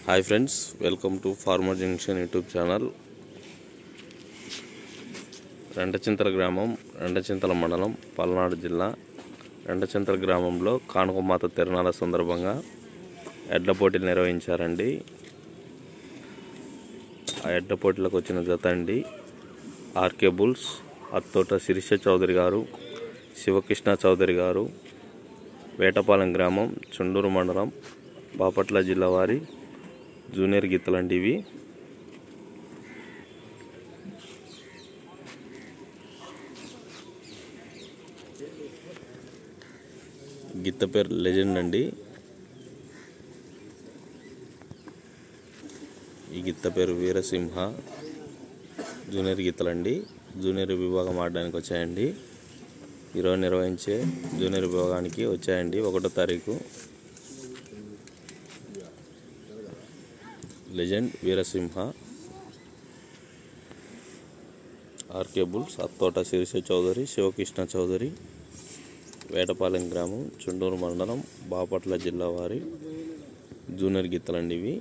Hi friends, welcome to farmer junction YouTube channel. Rendachintala గ్రామం, రెండచింతల మండలం, పల్నాడు జిల్లా. రెండచింతల గ్రామంలో కానుకమాత తిరునాళ్ళ సందర్భంగా ఎడ్ల పోటీలు నిర్వహించారండి. ఆ ఎడ్ల పోటీలకు వచ్చిన జత అండి ఆర్కే బుల్స్, అత్తోట శిరీష చౌదరి గారు, శివకృష్ణ చౌదరి గారు, వేటపాలెం గ్రామం, చుండూరు మండలం, బాపట్ల జిల్లా వారి జూనియర్ గిత్తలండి ఇవి. గిత్త పేరు లెజెండ్ అండి. ఈ గిత్త పేరు వీరసింహ. జూనియర్ గిత్తలండి. జూనియర్ విభాగం ఆడడానికి వచ్చాయండి. ఈరోజు నిర్వహించే జూనియర్ విభాగానికి వచ్చాయండి 1వ తారీఖు. Legend Veerasimha, RK bulls, Athota Sirisha Chowdary, Sivakrishna Chowdary, Vetapalem గ్రామం, చుండూరు మండలం, బాపట్ల జిల్లా వారి జూనియర్ గిత్తలండి ఇవి.